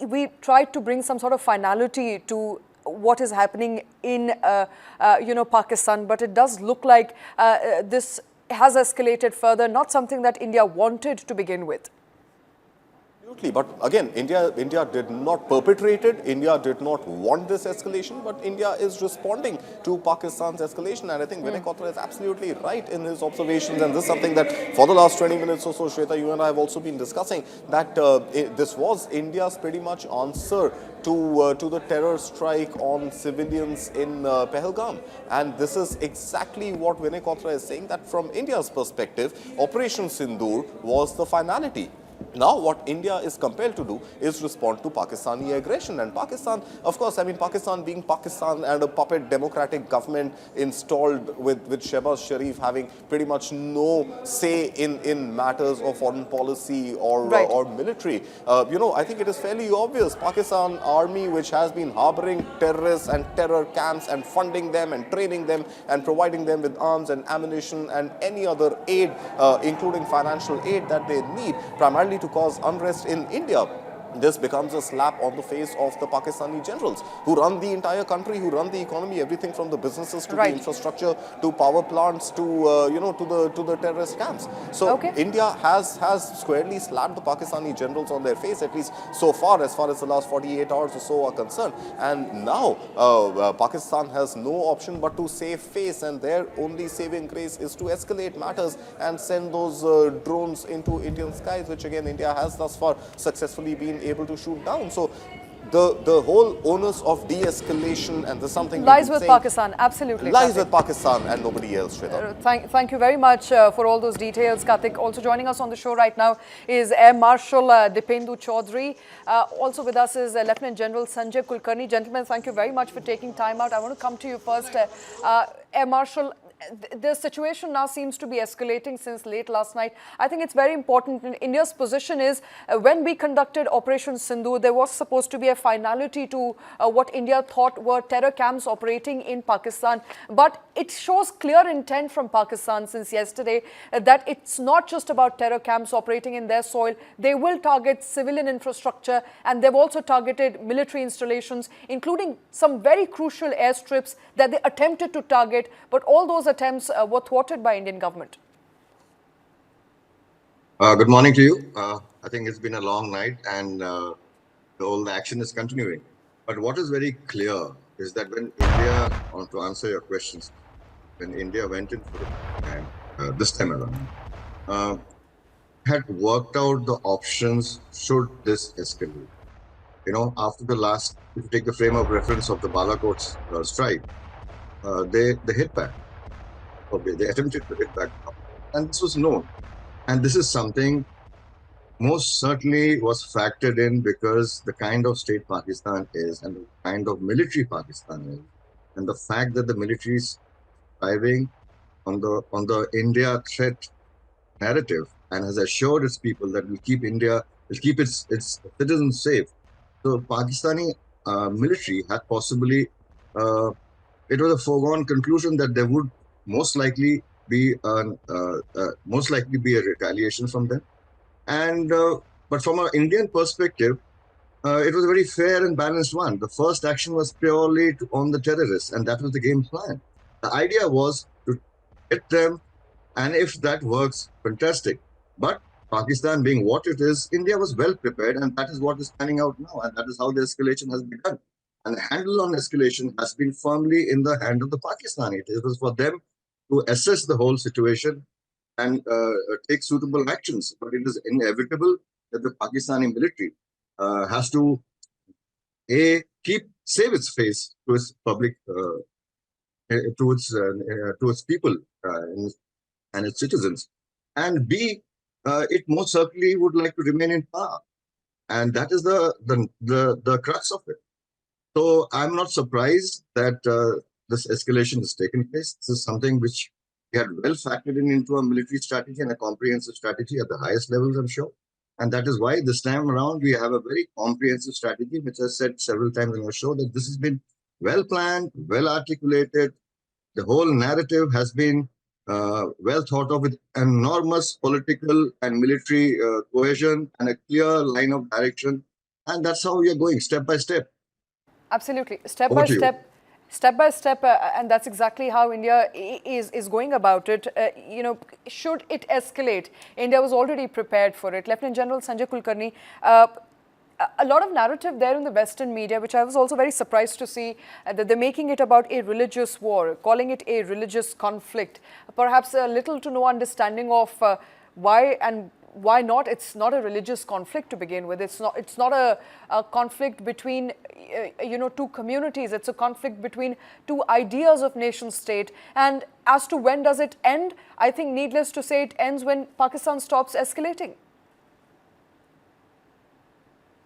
we tried to bring some sort of finality to what is happening in Pakistan, but it does look like this has escalated further, not something that India wanted to begin with. Absolutely, but again, India did not perpetrate it. India did not want this escalation, but India is responding to Pakistan's escalation. And I think Vinay Kotra is absolutely right in his observations. And this is something that for the last 20 minutes or so, Shweta, you and I have also been discussing, that this was India's pretty much answer to the terror strike on civilians in Pahalgam. And this is exactly what Vinay Kotra is saying, that from India's perspective, Operation Sindoor was the finality. Now, what India is compelled to do is respond to Pakistani aggression. And Pakistan, of course, I mean, Pakistan being Pakistan and a puppet democratic government installed with Shehbaz Sharif having pretty much no say in matters of foreign policy or military. I think it is fairly obvious. Pakistan army, which has been harboring terrorists and terror camps and funding them and training them and providing them with arms and ammunition and any other aid, including financial aid that they need, primarily to cause unrest in India. This becomes a slap on the face of the Pakistani generals who run the entire country, who run the economy, everything from the businesses to the infrastructure to power plants to to the terrorist camps. So India has squarely slapped the Pakistani generals on their face, at least so far as the last 48 hours or so are concerned. And now Pakistan has no option but to save face, and their only saving grace is to escalate matters and send those drones into Indian skies, which again India has thus far successfully been able to shoot down. So the whole onus of de-escalation, and there's something lies with Pakistan, absolutely. Lies with Pakistan and nobody else. Thank you very much for all those details, Karthik. Also joining us on the show right now is Air Marshal Dipendu Chaudhary. Also with us is Lieutenant General Sanjay Kulkarni. Gentlemen, thank you very much for taking time out. I want to come to you first. Air Marshal, the situation now seems to be escalating since late last night. I think it's very important. India's position is when we conducted Operation Sindoor, there was supposed to be a finality to what India thought were terror camps operating in Pakistan. But it shows clear intent from Pakistan since yesterday that it's not just about terror camps operating in their soil. They will target civilian infrastructure, and they've also targeted military installations, including some very crucial airstrips that they attempted to target. But all those attempts were thwarted by Indian government. Good morning to you. I think it's been a long night, and the whole action is continuing. But what is very clear is that when India, to answer your questions, when India went in for it, and this time around, had worked out the options should this escalate. After the last, if you take the frame of reference of the Balakot strike, they hit back. Okay, they attempted to hit back, and this was known. And this is something most certainly was factored in because the kind of state Pakistan is and the kind of military Pakistan is, and the fact that the military is thriving on the India threat narrative and has assured its people that will keep its citizens safe. So Pakistani military had possibly, it was a foregone conclusion that there would most likely be a retaliation from them, and but from an Indian perspective, it was a very fair and balanced one. The first action was purely on the terrorists, and that was the game plan. The idea was to hit them, and if that works, fantastic. But Pakistan being what it is, India was well prepared, and that is what is panning out now, and that is how the escalation has begun. And the handle on escalation has been firmly in the hand of the Pakistanis. It was for them to assess the whole situation and take suitable actions. But it is inevitable that the Pakistani military has to save its face to its public, to its people and its citizens, and B, it most certainly would like to remain in power, and that is the crux of it. So I'm not surprised that this escalation has taken place. This is something which we had well factored into a military strategy and a comprehensive strategy at the highest levels, I'm sure. And that is why this time around we have a very comprehensive strategy, which I said several times in our show, that this has been well planned, well articulated. The whole narrative has been well thought of with enormous political and military cohesion and a clear line of direction. And that's how we are going, step by step. Absolutely, step Over by to you. step, and that's exactly how India is going about it. Should it escalate, India was already prepared for it. Lieutenant General Sanjay Kulkarni. A lot of narrative there in the Western media, which I was also very surprised to see, that they're making it about a religious war, calling it a religious conflict. Perhaps a little to no understanding of why and why not. It's not a religious conflict to begin with. It's not a conflict between two communities. It's a conflict between two ideas of nation state. And as to when does it end, I think needless to say, it ends when Pakistan stops escalating.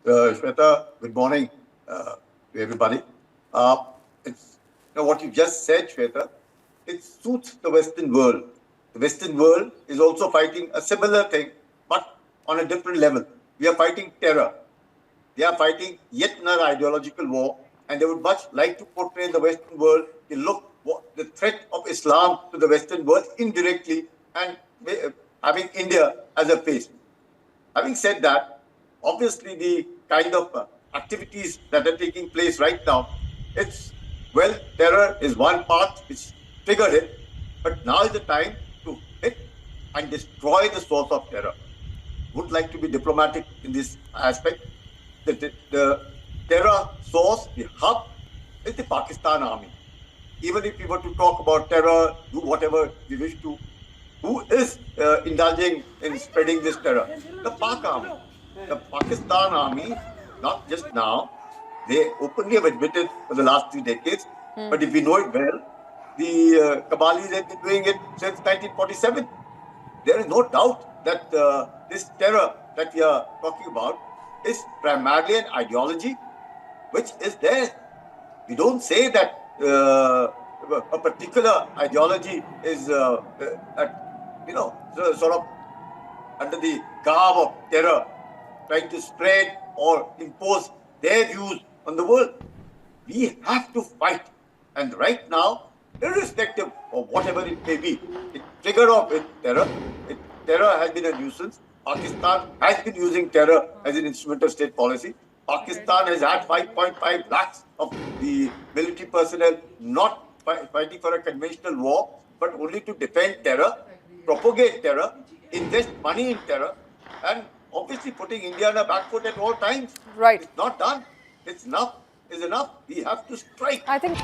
Shweta, good morning to everybody. It's what you just said, Shweta. It suits the Western world. The Western world is also fighting a similar thing, but on a different level. We are fighting terror. They are fighting yet another ideological war, and they would much like to portray in the Western world the threat of Islam to the Western world indirectly, and having India as a face. Having said that, obviously the kind of activities that are taking place right now, terror is one part which triggered it, but now is the time to hit and destroy the source of terror. Would like to be diplomatic in this aspect. The terror source, the hub, is the Pakistan army. Even if we were to talk about terror, do whatever we wish to, who is indulging in spreading this terror? The Pak army. The Pakistan army, not just now, they openly have admitted for the last 3 decades, but if we know it well, the Kabalis have been doing it since 1947. There is no doubt that this terror that we are talking about is primarily an ideology which is there. We don't say that a particular ideology is, sort of under the garb of terror, trying to spread or impose their views on the world. We have to fight. And right now, irrespective of whatever it may be, it triggered off with terror. Terror has been a nuisance. Pakistan has been using terror as an instrument of state policy. Pakistan has had 5.5 lakhs of the military personnel not fighting for a conventional war, but only to defend terror, propagate terror, invest money in terror, and obviously putting India on a back foot at all times. Right. It's not done. It's enough. Is enough. We have to strike. I think